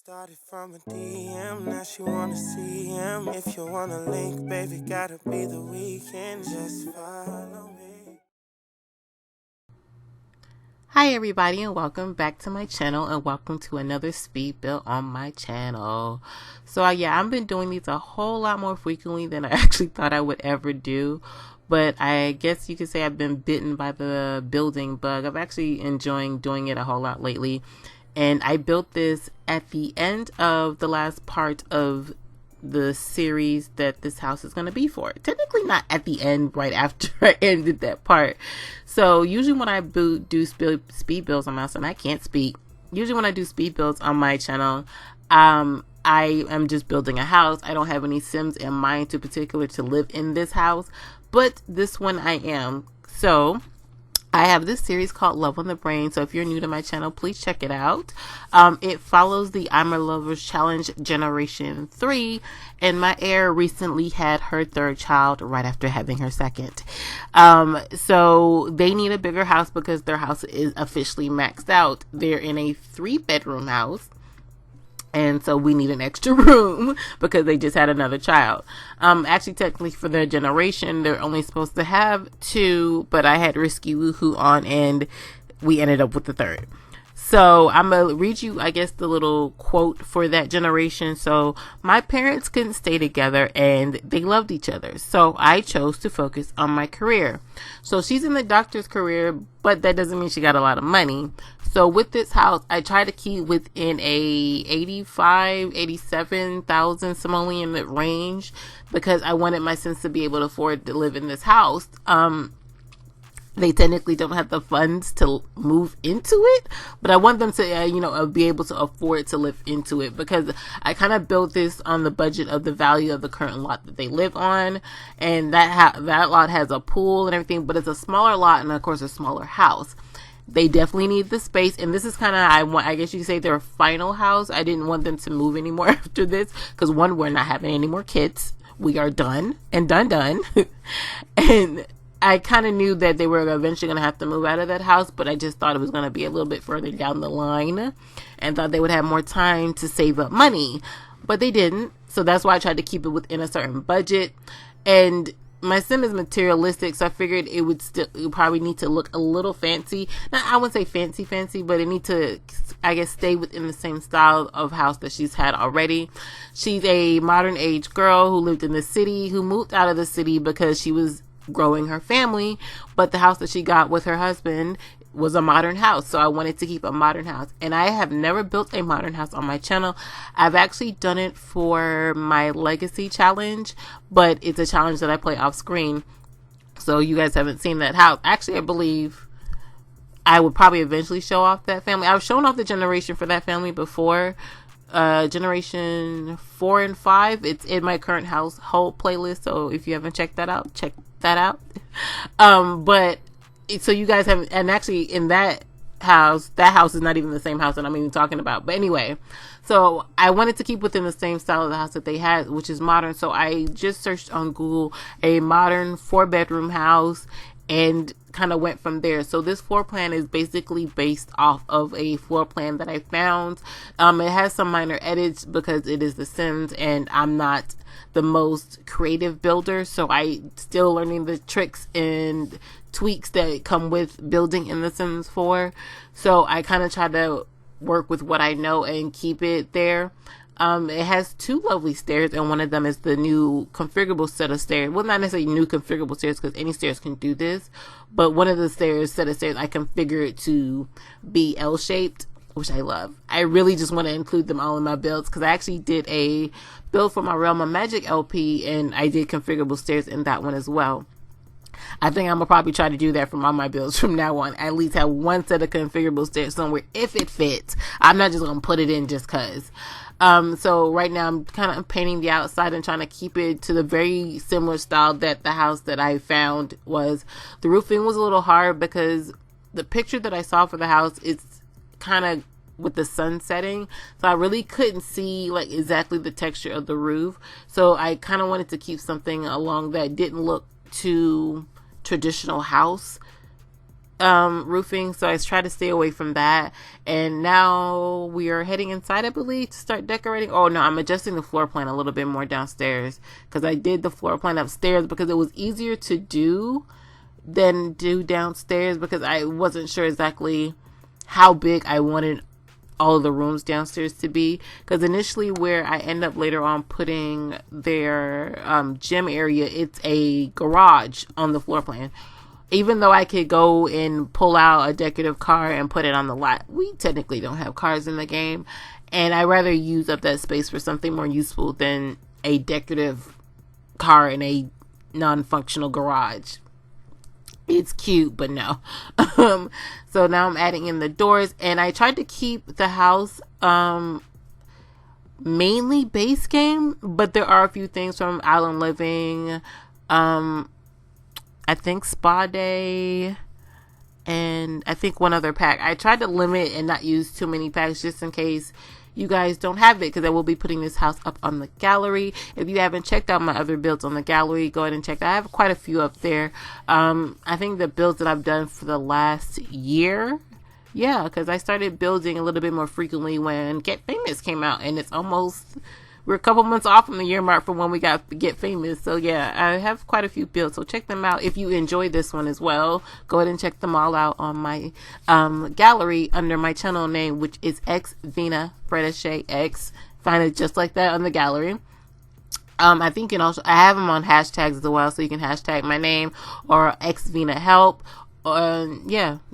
Started from a DM, now she wanna see him. If you wanna link, baby, gotta be the weekend. Just follow me. Hi everybody, and welcome back to my channel, and welcome to another speed build on my channel. So I've been doing these a whole lot more frequently than I actually thought I would ever do. But I guess you could say I've been bitten by the building bug. I've actually enjoying doing it a whole lot lately. And I built this at the end of the last part of the series that this house is going to be for. Technically not at the end, right after I ended that part. So usually when I do speed builds on my channel, I can't speak. Usually when I do speed builds on my channel, I am just building a house. I don't have any Sims in mind to particular to live in this house, but this one I am. So I have this series called Love on the Brain. So if you're new to my channel, please check it out. It follows the I'm a Lover's Challenge Generation 3, and my heir recently had her third child right after having her second. So they need a bigger house because their house is officially maxed out. They're in a 3-bedroom house. And so we need an extra room because they just had another child. Actually, technically for their generation, they're only supposed to have 2, but I had risky woohoo on and we ended up with the 3rd. So I'm going to read you, I guess, the little quote for that generation. So my parents couldn't stay together and they loved each other. So I chose to focus on my career. So she's in the doctor's career, but that doesn't mean she got a lot of money. So with this house, I try to keep within a 87,000 simoleon range because I wanted my sons to be able to afford to live in this house. They technically don't have the funds to move into it, but I want them to, be able to afford to live into it because I kind of built this on the budget of the value of the current lot that they live on. And that lot has a pool and everything, but it's a smaller lot and of course a smaller house. They definitely need the space, and this is kind of, I guess you could say, their final house. I didn't want them to move anymore after this because, one, we're not having any more kids. We are done and done. And I kind of knew that they were eventually going to have to move out of that house, but I just thought it was going to be a little bit further down the line and thought they would have more time to save up money, but they didn't. So that's why I tried to keep it within a certain budget. And my sim is materialistic, so I figured it would probably need to look a little fancy. Now, I wouldn't say fancy, but it need to, I guess, stay within the same style of house that she's had already. She's a modern age girl who lived in the city, who moved out of the city because she was growing her family, but the house that she got with her husband was a modern house, so I wanted to keep a modern house. And I have never built a modern house on my channel. I've actually done it for my legacy challenge, but it's a challenge that I play off screen, so you guys haven't seen that house. Actually, I believe I would probably eventually show off that family. I've shown off the generation for that family before. Generation 4 and 5, it's in my current household playlist, so if you haven't checked that out, check that out. But so you guys have, and actually in that house is not even the same house that I'm even talking about. But anyway, so I wanted to keep within the same style of the house that they had, which is modern. So I just searched on Google a modern 4-bedroom house and kind of went from there. So this floor plan is basically based off of a floor plan that I found. It has some minor edits because it is The Sims and I'm not the most creative builder, so I still learning the tricks and tweaks that come with building in The Sims 4. So I kind of try to work with what I know and keep it there. It has 2 lovely stairs, and one of them is the new configurable set of stairs. Well, not necessarily new configurable stairs because any stairs can do this, but one of the set of stairs I configure it to be L-shaped, which I love. I really just want to include them all in my builds because I actually did a build for my Realm of Magic LP and I did configurable stairs in that one as well. I think I'm gonna probably try to do that from all my builds from now on. At least have one set of configurable stairs somewhere if it fits. I'm not just gonna put it in just cause. So right now I'm kind of painting the outside and trying to keep it to the very similar style that the house that I found was. The roofing was a little hard because the picture that I saw for the house is kind of with the sun setting, so I really couldn't see like exactly the texture of the roof. So I kind of wanted to keep something along that didn't look too traditional house roofing, so I try to stay away from that. And now we are heading inside, I believe, to start decorating. Oh no, I'm adjusting the floor plan a little bit more downstairs, because I did the floor plan upstairs because it was easier to do than do downstairs, because I wasn't sure exactly how big I wanted all of the rooms downstairs to be. Because initially where I end up later on putting their gym area, it's a garage on the floor plan. Even though I could go and pull out a decorative car and put it on the lot, we technically don't have cars in the game. And I'd rather use up that space for something more useful than a decorative car in a non-functional garage. It's cute, but no. So now I'm adding in the doors. And I tried to keep the house mainly base game. But there are a few things from Island Living, I think Spa Day, and I think one other pack. I tried to limit and not use too many packs just in case you guys don't have it, because I will be putting this house up on the gallery. If you haven't checked out my other builds on the gallery, go ahead and check that. I have quite a few up there. I think the builds that I've done for the last year, yeah, because I started building a little bit more frequently when Get Famous came out, and it's almost... we're a couple months off from the year mark from when we got Get Famous. So yeah, I have quite a few builds. So check them out. If you enjoyed this one as well, go ahead and check them all out on my gallery under my channel name, which is xVeenaFredishayx. Find it just like that on the gallery. I think you can also, I have them on hashtags as well, so you can hashtag my name or xVeenaHelp.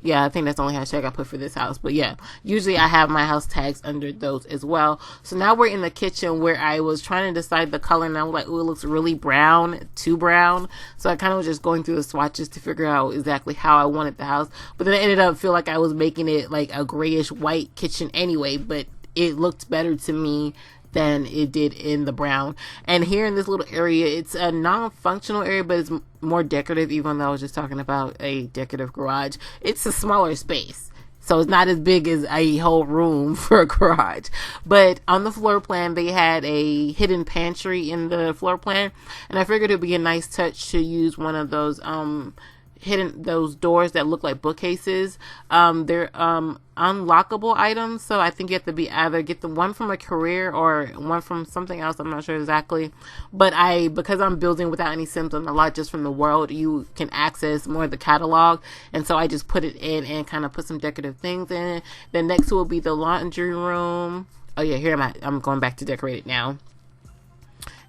Yeah, I think that's the only hashtag I put for this house. But yeah, usually I have my house tags under those as well. So now we're in the kitchen, where I was trying to decide the color, and I was like, oh, it looks really brown, too brown. So I kind of was just going through the swatches to figure out exactly how I wanted the house. But then I ended up feel like I was making it like a grayish white kitchen anyway, but it looked better to me than it did in the brown. And here in this little area, it's a non-functional area, but it's more decorative. Even though I was just talking about a decorative garage, it's a smaller space, so it's not as big as a whole room for a garage. But on the floor plan, they had a hidden pantry in the floor plan, and I figured it would be a nice touch to use one of those those doors that look like bookcases. They're unlockable items, so I think you have to be either get the one from a career or one from something else. I'm not sure exactly, but because I'm building without any Sims on the lot, just from the world, you can access more of the catalog, and so I just put it in and kind of put some decorative things in it. Then next to will be the laundry room. Oh yeah, here I'm going back to decorate it now.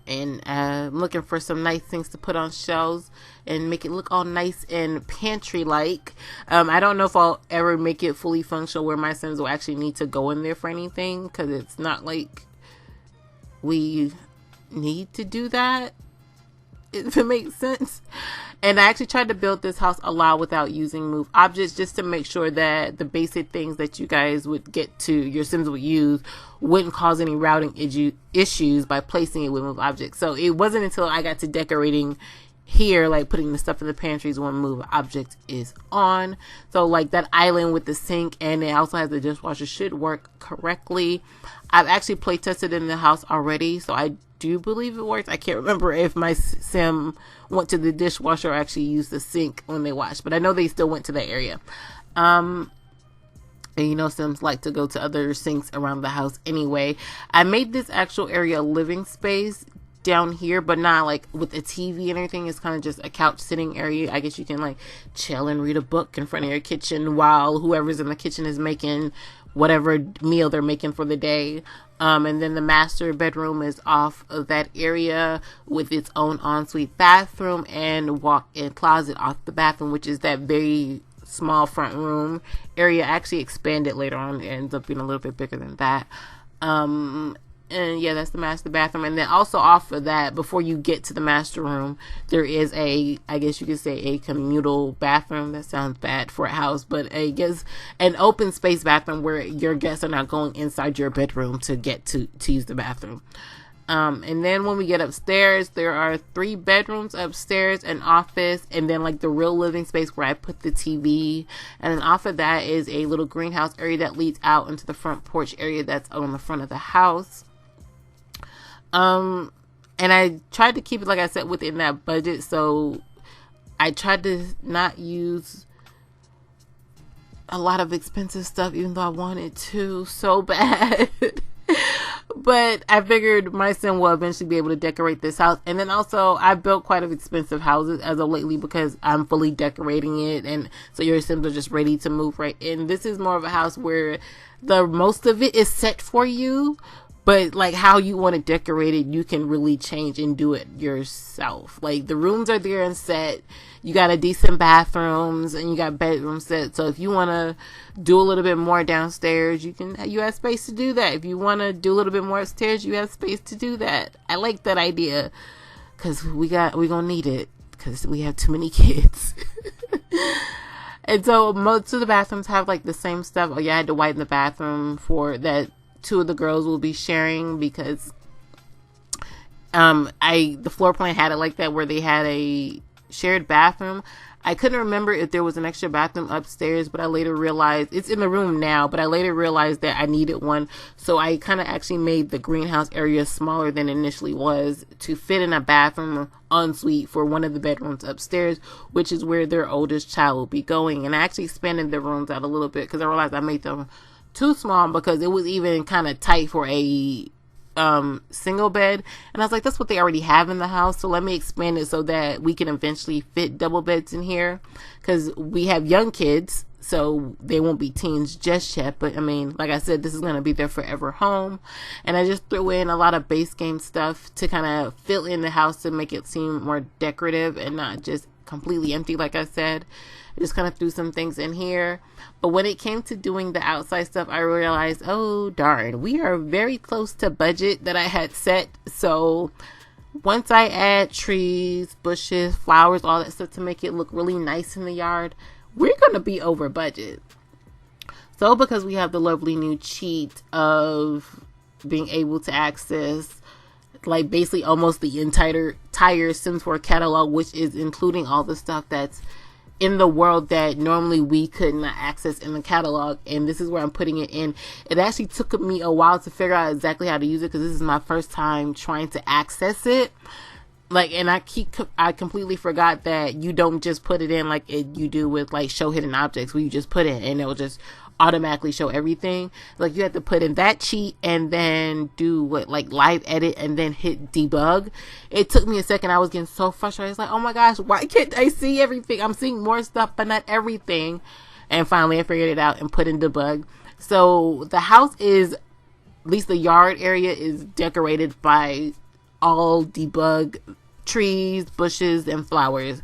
And I'm looking for some nice things to put on shelves and make it look all nice and pantry-like. I don't know if I'll ever make it fully functional where my Sims will actually need to go in there for anything, because it's not like we need to do that, if it makes sense. And I actually tried to build this house a lot without using move objects, just to make sure that the basic things that you guys would get to, your Sims would use, wouldn't cause any routing issues by placing it with move objects. So it wasn't until I got to decorating here, like putting the stuff in the pantries, when move object is on. So like that island with the sink, and it also has the dishwasher, should work correctly. I've actually play tested in the house already, so I do believe it works. I can't remember if my Sim went to the dishwasher or actually used the sink when they washed, but I know they still went to that area. And you know, Sims like to go to other sinks around the house anyway. I made this actual area a living space down here, but not like with a TV and everything. It's kind of just a couch sitting area. I guess you can like chill and read a book in front of your kitchen while whoever's in the kitchen is making whatever meal they're making for the day. And then the master bedroom is off of that area with its own ensuite bathroom and walk-in closet off the bathroom, which is that very small front room area. Actually expanded later on. It ends up being a little bit bigger than that. And yeah, that's the master bathroom. And then also off of that, before you get to the master room, there is I guess you could say a communal bathroom. That sounds bad for a house, but I guess an open space bathroom where your guests are not going inside your bedroom to get to use the bathroom. And then when we get upstairs, there are 3 bedrooms upstairs, an office, and then like the real living space where I put the TV. And then off of that is a little greenhouse area that leads out into the front porch area that's on the front of the house. And I tried to keep it, like I said, within that budget. So I tried to not use a lot of expensive stuff, even though I wanted to so bad. But I figured my son will eventually be able to decorate this house. And then also, I built quite of expensive houses as of lately because I'm fully decorating it. And so your Sims are just ready to move right in. This is more of a house where the most of it is set for you. But like how you want to decorate it, you can really change and do it yourself. Like the rooms are there and set. You got a decent bathrooms and you got bedroom set. So if you want to do a little bit more downstairs, you have space to do that. If you want to do a little bit more upstairs, you have space to do that. I like that idea because we gonna need it because we have too many kids. And so most of the bathrooms have like the same stuff. Oh yeah, I had to widen the bathroom for that. 2 of the girls will be sharing because the floor plan had it like that where they had a shared bathroom. I couldn't remember if there was an extra bathroom upstairs, but I later realized it's in the room now, but I later realized that I needed one. So I kind of actually made the greenhouse area smaller than initially was to fit in a bathroom ensuite for one of the bedrooms upstairs, which is where their oldest child will be going. And I actually expanded the rooms out a little bit because I realized I made them too small because it was even kind of tight for a single bed, and I was like, that's what they already have in the house, so let me expand it so that we can eventually fit double beds in here because we have young kids, so they won't be teens just yet. But I mean, like I said, this is going to be their forever home. And I just threw in a lot of base game stuff to kind of fill in the house to make it seem more decorative and not just completely empty. Like I said, I just kind of threw some things in here. But when it came to doing the outside stuff, I realized, oh darn, we are very close to budget that I had set. So once I add trees, bushes, flowers, all that stuff to make it look really nice in the yard, we're going to be over budget. So because we have the lovely new cheat of being able to access like basically almost the entire Sims 4 catalog, which is including all the stuff that's in the world that normally we could not access in the catalog, and this is where I'm putting it in. It actually took me a while to figure out exactly how to use it because this is my first time trying to access it. And I completely forgot that you don't just put it in like you do with like show hidden objects, where you just put it and it will just automatically show everything. Like you have to put in that cheat and then do live edit and then hit debug. It took me a second. I was getting so frustrated. It's like, oh my gosh, why can't I see everything? I'm seeing more stuff but not everything. And finally I figured it out and put in debug. So the house is, at least the yard area, is decorated by all debug trees, bushes, and flowers.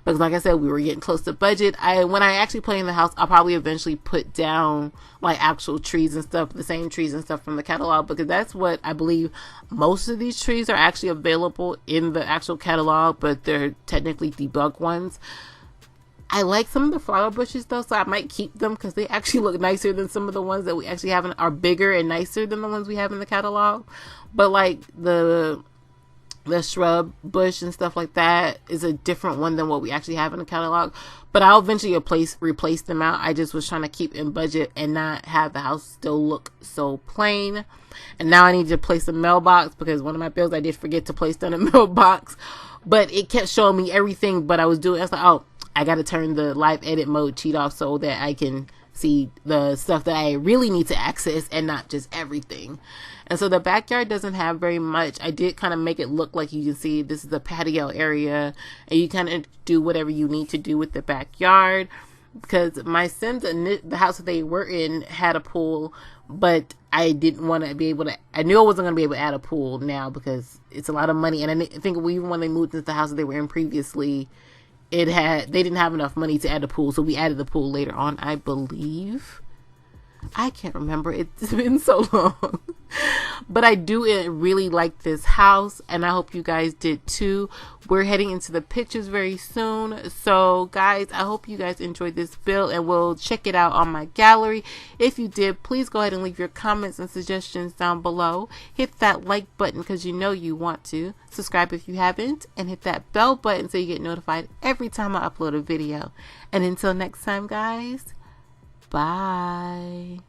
Because like I said, we were getting close to budget. When I actually play in the house, I'll probably eventually put down like actual trees and stuff, the same trees and stuff from the catalog, because that's what I believe. Most of these trees are actually available in the actual catalog, but they're technically debug ones. I like some of the flower bushes though, so I might keep them because they actually look nicer than some of the ones that we actually have are bigger and nicer than the ones we have in the catalog. But like the shrub bush and stuff like that is a different one than what we actually have in the catalog, but I'll eventually replace them out. I just was trying to keep in budget and not have the house still look so plain. And now I need to place a mailbox because one of my bills I did forget to place down a mailbox, but it kept showing me everything. But I was like, oh, I got to turn the live edit mode cheat off so that I can see the stuff that I really need to access and not just everything. And so the backyard doesn't have very much. I did kind of make it look like, you can see this is a patio area and you kind of do whatever you need to do with the backyard, because my Sims, the house that they were in, had a pool, but I didn't want to be able to, I knew I wasn't going to be able to add a pool now because it's a lot of money. And I think even when they moved into the house that they were in previously, they didn't have enough money to add a pool, so we added the pool later on, I believe. I can't remember. It's been so long. But I do really like this house, and I hope you guys did too. We're heading into the pictures very soon. So guys, I hope you guys enjoyed this build, and we'll check it out on my gallery. If you did, please go ahead and leave your comments and suggestions down below. Hit that like button because you know you want to. Subscribe if you haven't, and hit that bell button so you get notified every time I upload a video. And until next time, guys, bye.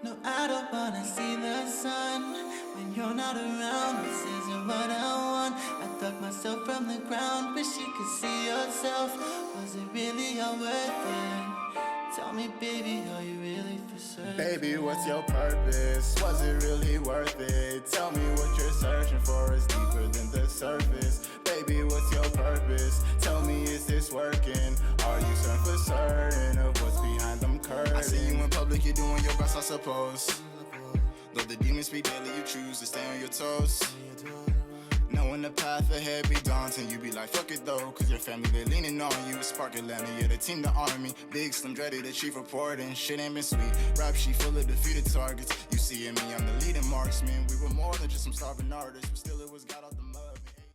No, I don't wanna see the sun when you're not around. This isn't what I want. I dug myself from the ground. Wish you could see yourself. Was it really all worth it? Tell me, baby, are you really for certain? Baby, what's your purpose? Was it really worth it? Tell me what you're searching for is deeper than the surface. Baby, what's your purpose? Tell me, is this working? Are you certain for certain of what's behind them curtains? I see you in public, you're doing your best, I suppose. Though the demons speak daily, you choose to stay on your toes. Knowing the path ahead be daunting, you be like, fuck it though, cause your family been leaning on you. A spark Atlanta, you're the team, the army. Big Slim Dreddy, the chief reporting, shit ain't been sweet. Rap sheet full of defeated targets. You seeing me, I'm the leading marksman. We were more than just some starving artists, but still it was God out the